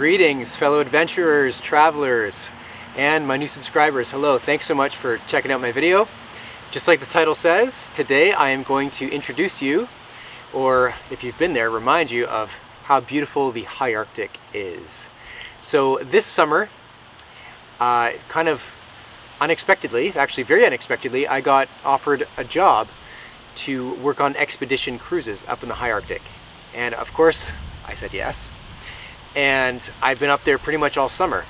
Greetings, fellow adventurers, travelers, and my new subscribers. Hello, thanks so much for checking out my video. Just like the title says, today I am going to introduce you, or if you've been there, remind you of how beautiful the high Arctic is. So this summer, kind of unexpectedly, actually very unexpectedly, I got offered a job to work on expedition cruises up in the high Arctic. And of course, I said yes. And I've been up there pretty much all summer.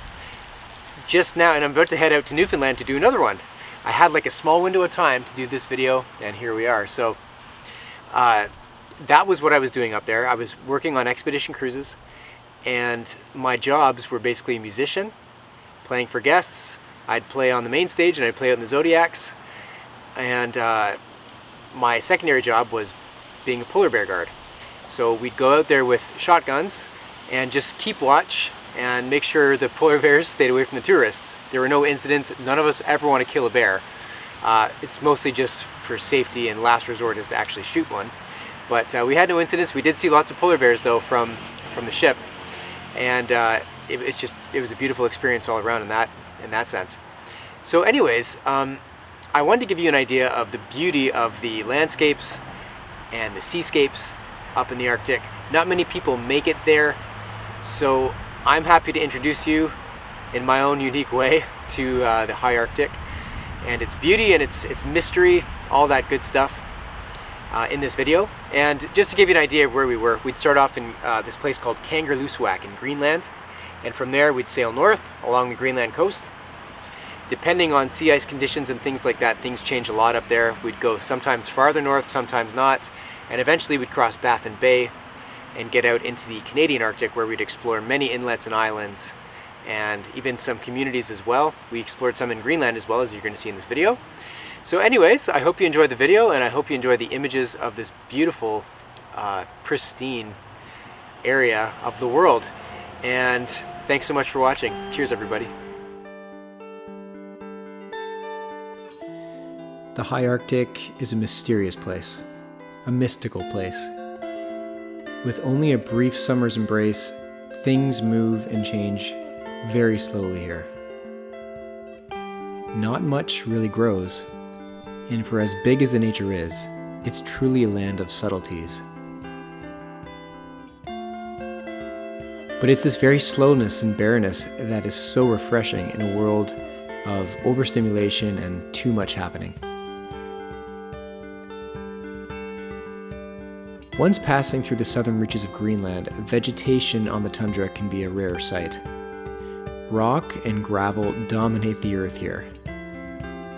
Just now, and I'm about to head out to Newfoundland to do another one. I had like a small window of time to do this video, and here we are. So that was what I was doing up there. I was working on expedition cruises, and my jobs were basically a musician, playing for guests. I'd play on the main stage and I'd play out in the Zodiacs. And my secondary job was being a polar bear guard. So we'd go out there with shotguns and just keep watch and make sure the polar bears stayed away from the tourists. There were no incidents. None of us ever want to kill a bear. It's mostly just for safety, and last resort is to actually shoot one. But we had no incidents. We did see lots of polar bears though from the ship, and it was a beautiful experience all around in that sense. So anyways, I wanted to give you an idea of the beauty of the landscapes and the seascapes up in the Arctic. Not many people make it there, so I'm happy to introduce you in my own unique way to the high Arctic and its beauty and its mystery, all that good stuff in this video. And just to give you an idea of where we were, we'd start off in this place called Kangerlussuaq in Greenland, and from there we'd sail north along the Greenland coast. Depending on sea ice conditions and things like that, things change a lot up there. We'd go sometimes farther north, sometimes not, and eventually we'd cross Baffin Bay and get out into the Canadian Arctic, where we'd explore many inlets and islands and even some communities as well. We explored some in Greenland as well, as you're going to see in this video. So anyways, I hope you enjoyed the video, and I hope you enjoy the images of this beautiful, pristine area of the world. And thanks so much for watching. Cheers, everybody. The high Arctic is a mysterious place, a mystical place. With only a brief summer's embrace, things move and change very slowly here. Not much really grows, and for as big as the nature is, it's truly a land of subtleties. But it's this very slowness and barrenness that is so refreshing in a world of overstimulation and too much happening. Once passing through the southern reaches of Greenland, vegetation on the tundra can be a rare sight. Rock and gravel dominate the earth here,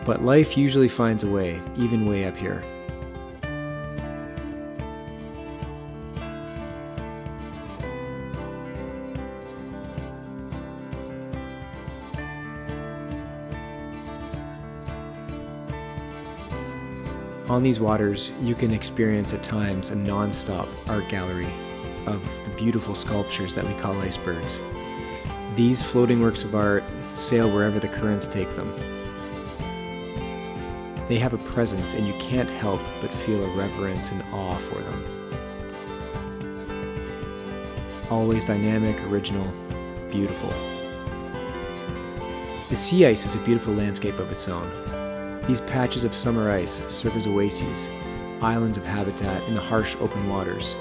but life usually finds a way, even way up here. On these waters, you can experience at times a non-stop art gallery of the beautiful sculptures that we call icebergs. These floating works of art sail wherever the currents take them. They have a presence, and you can't help but feel a reverence and awe for them. Always dynamic, original, beautiful. The sea ice is a beautiful landscape of its own. These patches of summer ice serve as oases, islands of habitat in the harsh open waters.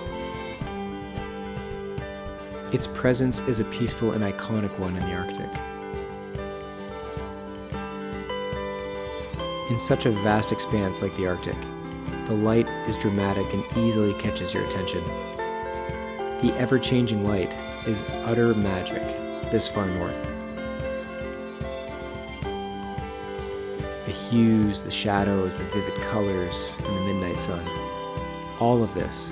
Its presence is a peaceful and iconic one in the Arctic. In such a vast expanse like the Arctic, the light is dramatic and easily catches your attention. The ever-changing light is utter magic this far north. The hues, the shadows, the vivid colors, and the midnight sun. All of this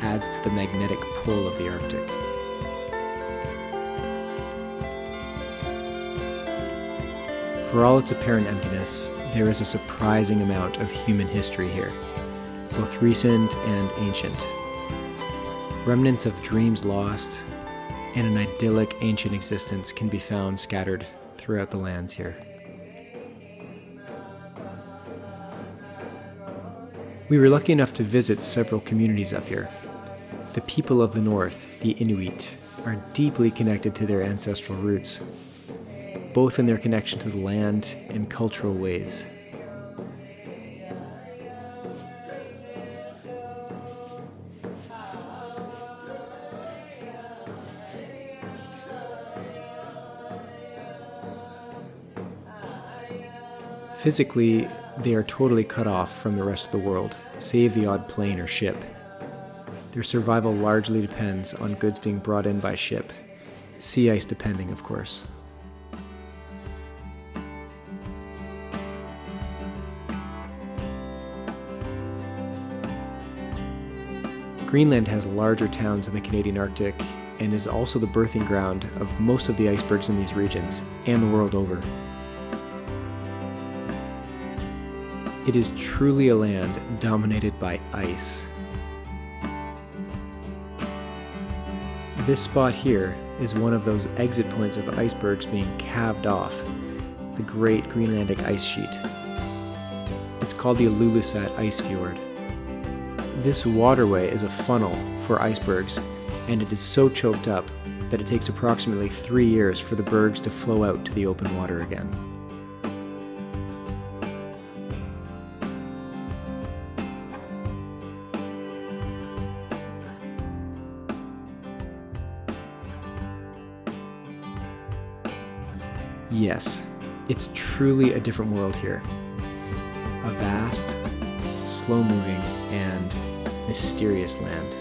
adds to the magnetic pull of the Arctic. For all its apparent emptiness, there is a surprising amount of human history here, both recent and ancient. Remnants of dreams lost and an idyllic ancient existence can be found scattered throughout the lands here. We were lucky enough to visit several communities up here. The people of the north, the Inuit, are deeply connected to their ancestral roots, both in their connection to the land and cultural ways. Physically, they are totally cut off from the rest of the world, save the odd plane or ship. Their survival largely depends on goods being brought in by ship, sea ice depending, of course. Greenland has larger towns in the Canadian Arctic and is also the birthing ground of most of the icebergs in these regions, and the world over. It is truly a land dominated by ice. This spot here is one of those exit points of icebergs being calved off, the Great Greenlandic Ice Sheet. It's called the Ilulissat Ice Fjord. This waterway is a funnel for icebergs, and it is so choked up that it takes approximately 3 years for the bergs to flow out to the open water again. Yes, it's truly a different world here. A vast, slow-moving, and mysterious land.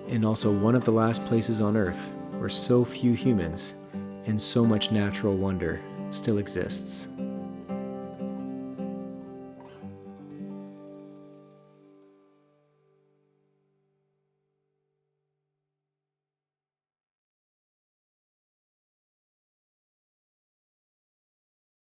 And also one of the last places on Earth where so few humans and so much natural wonder still exists.